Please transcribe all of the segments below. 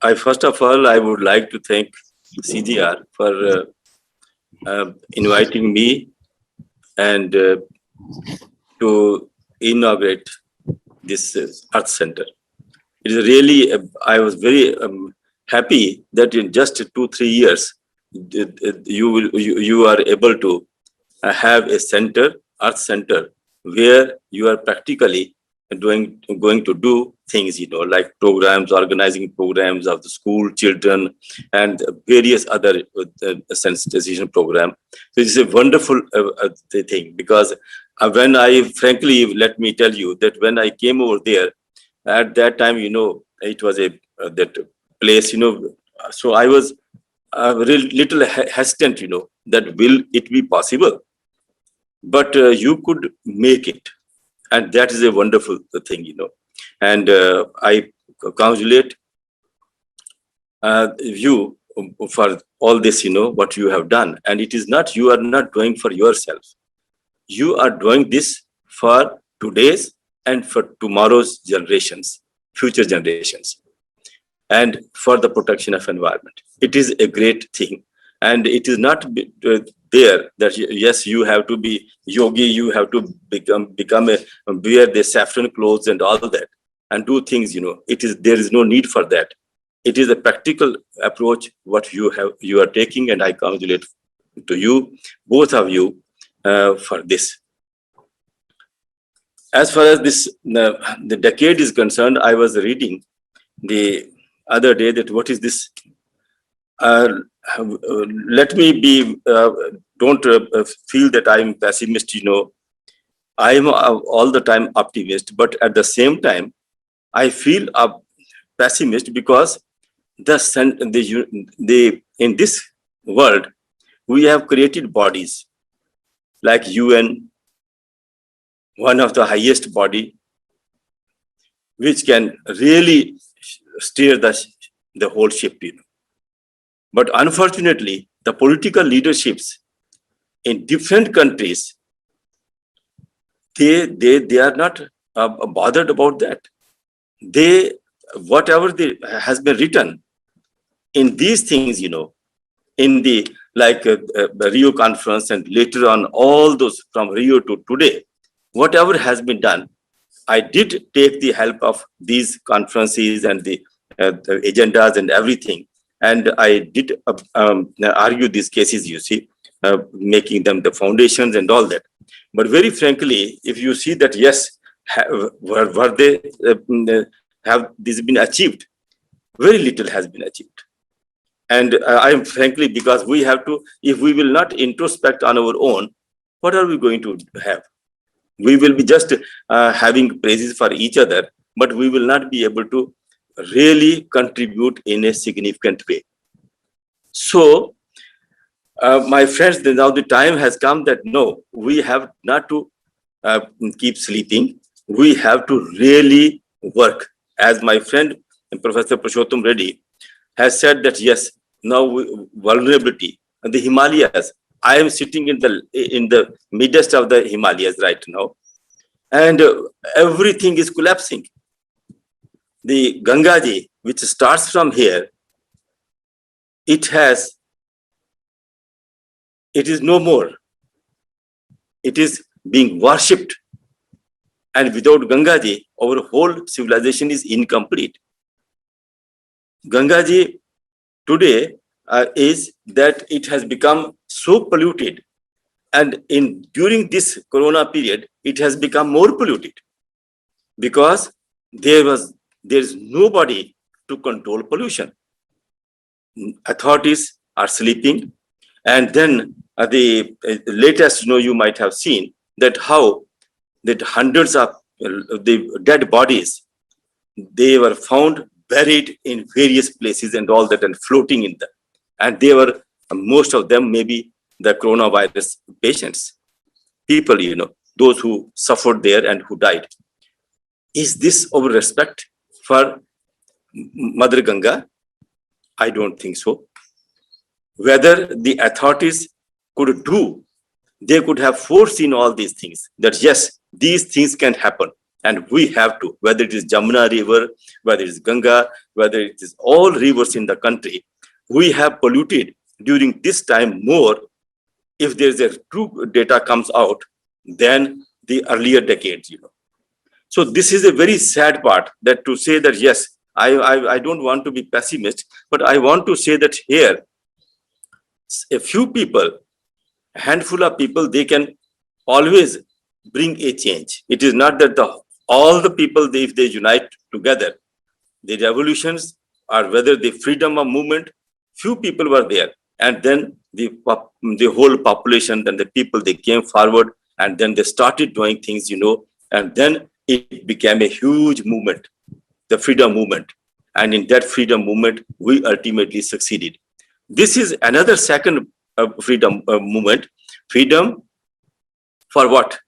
I first of all, I would like to thank CGR for inviting me and to inaugurate this Earth Center. It is really, I was very happy that in just 2-3 years, you are able to have a center, Earth Center, where you are practically going to do things, like programs, organizing programs of the school children and various other sensitization program. So this is a wonderful thing, because when frankly, let me tell you that when I came over there, at that time, it was that place, so I was little hesitant, that will it be possible? But you could make it. And that is a wonderful thing, And I congratulate you for all this, what you have done. And it is not, you are not doing for yourself. You are doing this for today's and for tomorrow's generations, future generations, and for the protection of environment. It is a great thing. And it is not there that yes, you have to be yogi, you have to become wear the saffron clothes and all that and do things, there is no need for that. It is a practical approach what you are taking, and I congratulate to you, both of you, for this. As far as this the decade is concerned, I was reading the other day that what is this. Let me be, don't feel that I'm pessimist, I'm all the time optimist, but at the same time, I feel a pessimist because in this world, we have created bodies like UN, one of the highest body, which can really steer the whole ship, But unfortunately, the political leaderships in different countries, they are not bothered about that. Whatever has been written in these things, in the Rio conference and later on all those from Rio to today, whatever has been done, I did take the help of these conferences and the agendas and everything. And I did argue these cases, making them the foundations and all that. But very frankly, if you see that, yes, were they, have this been achieved? Very little has been achieved. And I am frankly, because we have to, if we will not introspect on our own, what are we going to have? We will be just having praises for each other, but we will not be able to really contribute in a significant way. So, my friends, now the time has come that no, we have not to keep sleeping. We have to really work. As my friend, Professor Purushottam Reddy, has said that yes, now vulnerability and the Himalayas. I am sitting in the midst of the Himalayas right now, and everything is collapsing. The Gangaji, which starts from here, it is no more. It is being worshipped. And without Gangaji, our whole civilization is incomplete. Gangaji today is that it has become so polluted. And during this corona period, it has become more polluted because there is nobody to control pollution. Authorities are sleeping, and then the latest, you might have seen that how that hundreds of the dead bodies, they were found buried in various places and all that, and floating in them, and they were most of them maybe the coronavirus patients, people, those who suffered there and who died. Is this our respect for Mother Ganga? I don't think so. Whether the authorities could do, they could have foreseen all these things, that yes, these things can happen. And we have to, whether it is Jamuna River, whether it is Ganga, whether it is all rivers in the country, we have polluted during this time more, if there is a true data comes out, than the earlier decades, So this is a very sad part, that to say that, yes, I don't want to be pessimist, but I want to say that here, a few people, a handful of people, they can always bring a change. It is not that all the people, if they unite together, the revolutions, or whether the freedom of movement, few people were there, and then the whole population, then the people, they came forward, and then they started doing things, and then it became a huge movement, the freedom movement. And in that freedom movement, we ultimately succeeded. This is another second freedom movement. Freedom for what?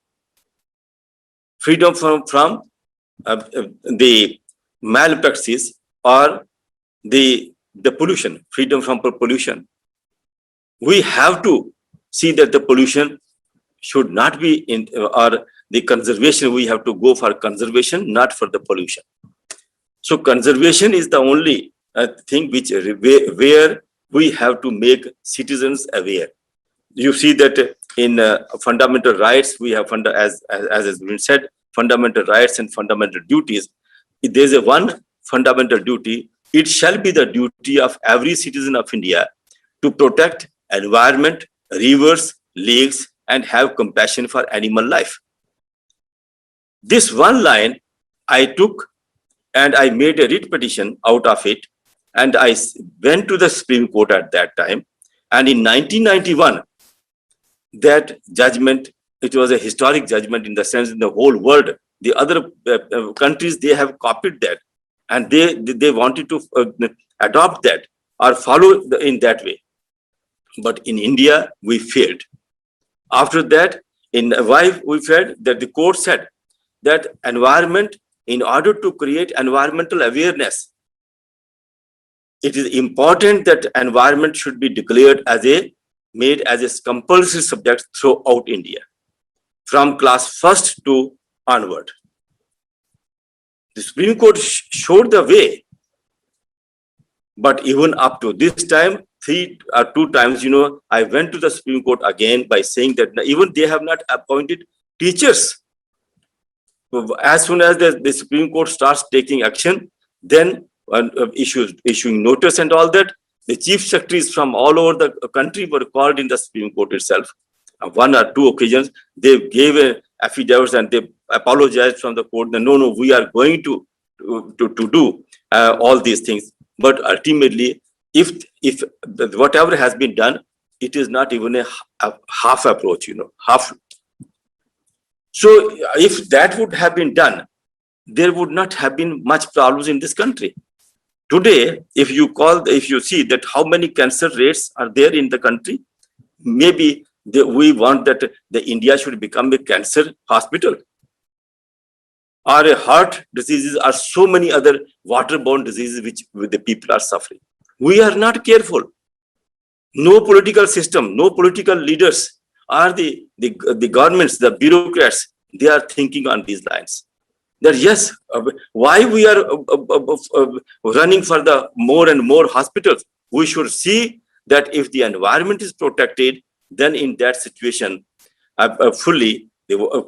Freedom from the malpractice or the pollution, freedom from pollution. We have to see that the pollution should not be in, or the conservation, we have to go for conservation, not for the pollution. So conservation is the only thing where we have to make citizens aware. You see that in fundamental rights, we have as has been said, fundamental rights and fundamental duties. If there is one fundamental duty, it shall be the duty of every citizen of India to protect environment, rivers, lakes, and have compassion for animal life. This one line I took, and I made a writ petition out of it, and I went to the Supreme Court at that time. And in 1991, that judgment, it was a historic judgment in the sense in the whole world. The other countries, they have copied that, and they wanted to adopt that or follow in that way. But in India, we failed. After that, why we failed? That the court said that environment, in order to create environmental awareness, it is important that environment should be declared made as a compulsory subject throughout India, from class 1st to onward. The Supreme Court showed the way, but even up to this time, 3 or 2 times, I went to the Supreme Court again by saying that even they have not appointed teachers. As soon as the Supreme Court starts taking action, then issuing notice and all that, the chief secretaries from all over the country were called in the Supreme Court itself. On 1 or 2 occasions, they gave affidavits and they apologized from the court. No, we are going to do all these things. But ultimately, if whatever has been done, it is not even a half approach, half. So if that would have been done, there would not have been much problems in this country. Today, if you see that how many cancer rates are there in the country, maybe we want that the India should become a cancer hospital, or a heart diseases, or so many other waterborne diseases which the people are suffering. We are not careful. No political system, no political leaders, or the governments, the bureaucrats, they are thinking on these lines. That yes, why we are running for the more and more hospitals? We should see that if the environment is protected, then in that situation, fully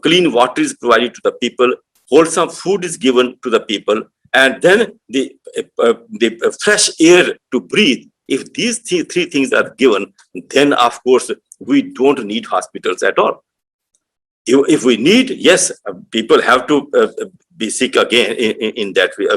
clean water is provided to the people, wholesome food is given to the people, and then the fresh air to breathe. If these 3 things are given, then of course we don't need hospitals at all. If we need, yes, people have to be sick again in that way,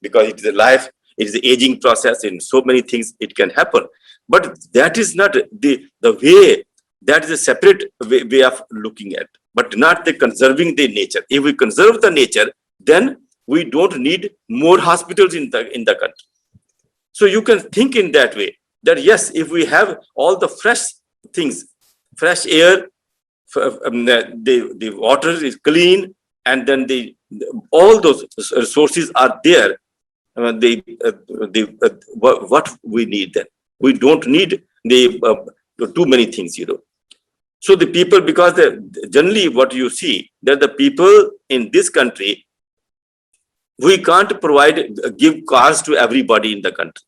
because it is a life, it is the aging process, in so many things it can happen. But that is not the way, that is a separate way of looking at, but not the conserving the nature. If we conserve the nature, then we don't need more hospitals in the country. So you can think in that way, that yes, if we have all the fresh things, fresh air, the water is clean, and then all those resources are there, what we need then? We don't need too many things, So the people, because generally what you see, that the people in this country, we can't give cars to everybody in the country.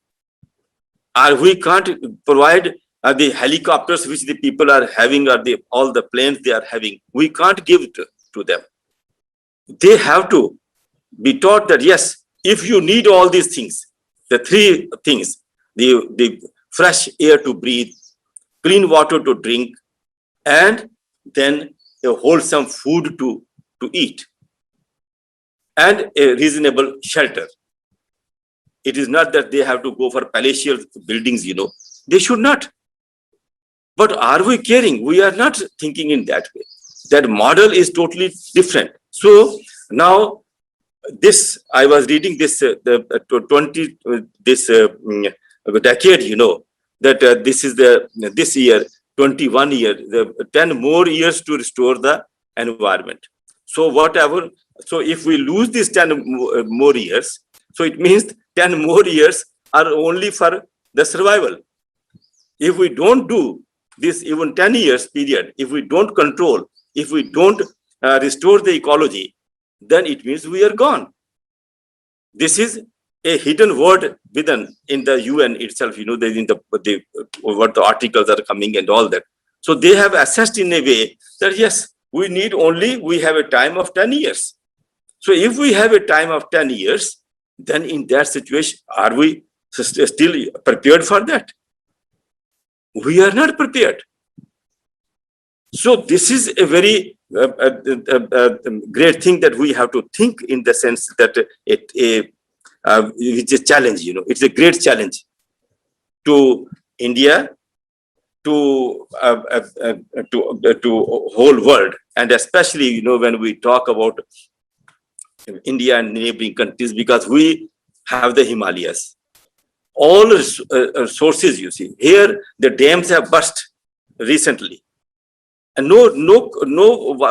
Or we can't provide the helicopters which the people are having, or all the planes they are having. We can't give it to them. They have to be taught that, yes, if you need all these things, the three things, the fresh air to breathe, clean water to drink, and then a wholesome food to eat, and a reasonable shelter. It is not that they have to go for palatial buildings, they should not. But are we caring? We are not thinking in that way. That model is totally different. So now this, I was reading this, decade, that this is this year, 21 years, 10 more years to restore the environment. So whatever, so if we lose these 10 more years, so it means 10 more years are only for the survival. If we don't do this even 10 years period, if we don't control, if we don't restore the ecology, then it means we are gone. This is a hidden word within in the UN itself, what the articles are coming and all that. So they have assessed in a way that yes, we have a time of 10 years. So if we have a time of 10 years, then in that situation, are we still prepared for that? We are not prepared. So this is a very great thing that we have to think, in the sense that it's a challenge, it's a great challenge to India, to whole world, and especially when we talk about India and neighboring countries, because we have the Himalayas. All sources, you see here, the dams have burst recently, and no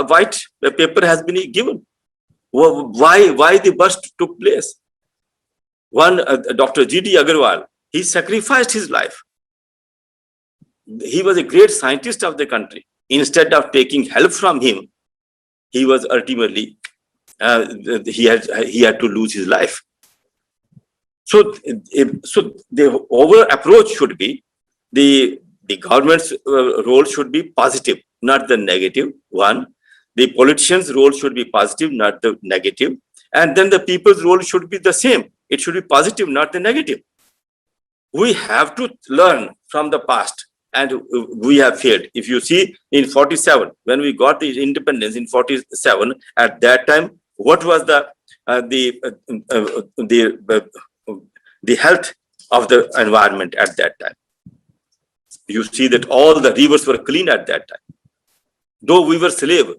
white paper has been given. Why the burst took place? One Dr. G.D. Agarwal, he sacrificed his life. He was a great scientist of the country. Instead of taking help from him, he was ultimately he had to lose his life. So the overall approach should be, the government's role should be positive, not the negative one. The politicians' role should be positive, not the negative. And then the people's role should be the same. It should be positive, not the negative. We have to learn from the past, and we have failed. If you see, in 47, when we got the independence in 47, at that time, what was the health of the environment at that time? You see that all the rivers were clean at that time. Though we were slave,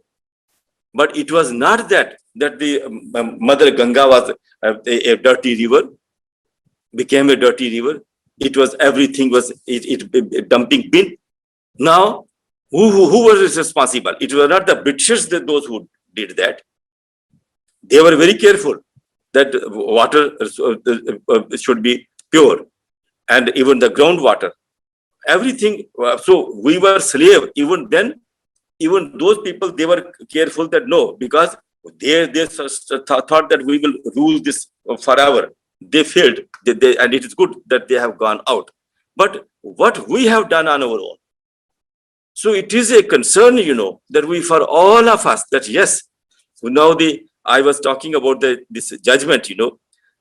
but it was not that the Mother Ganga was a dirty river, became a dirty river. It was, everything was a dumping bin. Now, who was responsible? It was not the Britishers, those who did that. They were very careful that water should be pure, and even the groundwater, everything. So we were slave. Even then, even those people, they were careful that no, because they thought that we will rule this forever. They failed, and it is good that they have gone out. But what we have done on our own. So it is a concern, that we, for all of us, that yes, now I was talking about this judgment,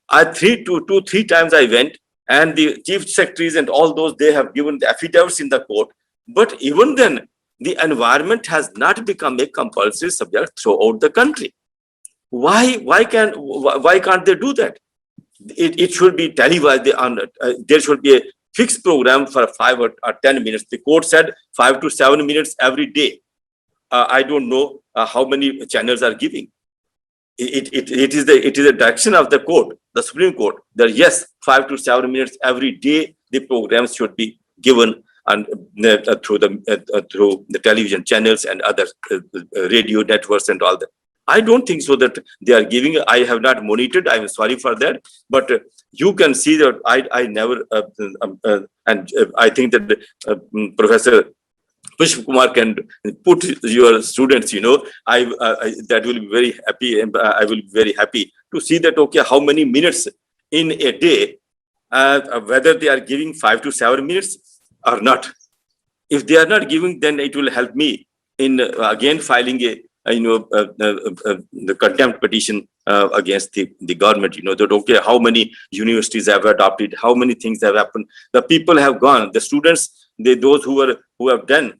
I 2-3 times I went, and the chief secretaries and all those, they have given the affidavits in the court. But even then, the environment has not become a compulsory subject throughout the country. Why can't they do that? It should be televised. There should be a fixed program for 5 or 10 minutes. The court said 5 to 7 minutes every day. I don't know how many channels are giving. It is the direction of the court, the Supreme Court, that yes, 5 to 7 minutes every day the programs should be given, and through the television channels and other radio networks and all that. I don't think so that they are giving. I have not monitored. I am sorry for that. But you can see that I never, and I think that Professor Pushp Kumar can put your students, that will be very happy. And I will be very happy to see that, okay, how many minutes in a day, whether they are giving 5 to 7 minutes or not. If they are not giving, then it will help me in again filing the contempt petition against the government, that, okay, how many universities have adopted, how many things have happened. The people have gone, the students, those who have done,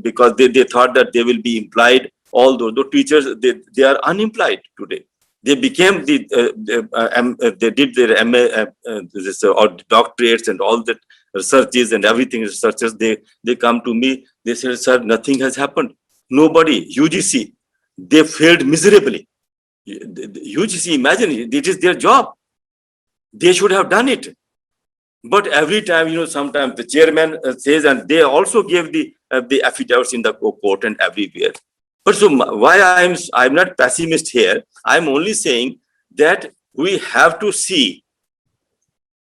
because they thought that they will be employed. All those the teachers, they are unemployed today. They became they did their MA, or doctorates and all that researches and everything researchers. They come to me, they said, sir, nothing has happened. Nobody, UGC, they failed miserably. The UGC, imagine, it is their job. They should have done it. But every time, sometimes the chairman says, and they also gave the affidavits in the court and everywhere. But so why I'm not pessimist here. I'm only saying that we have to see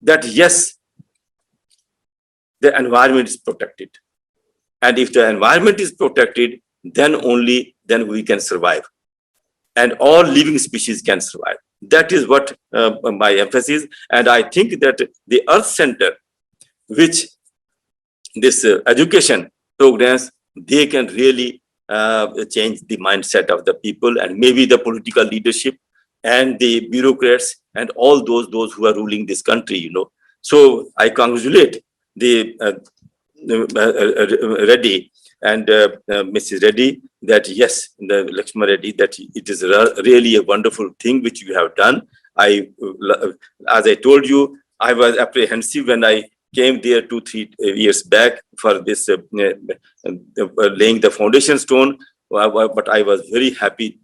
that, yes, the environment is protected. And if the environment is protected, then we can survive. And all living species can survive. That is what my emphasis. And I think that the Earth Center, which this education programs, they can really change the mindset of the people, and maybe the political leadership and the bureaucrats and all those who are ruling this country, So I congratulate the Reddy and Mrs. Reddy, that yes, the Lakshman Reddy, that it is really a wonderful thing which you have done. As I told you, I was apprehensive when I came there 2-3 years back for this laying the foundation stone, but I was very happy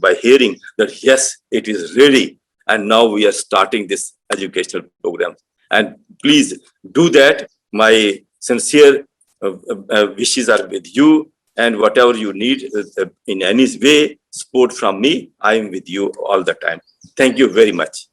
by hearing that yes, it is ready, and now we are starting this educational program. And please do that. My sincere wishes are with you, and whatever you need in any way, support from me, I am with you all the time. Thank you very much.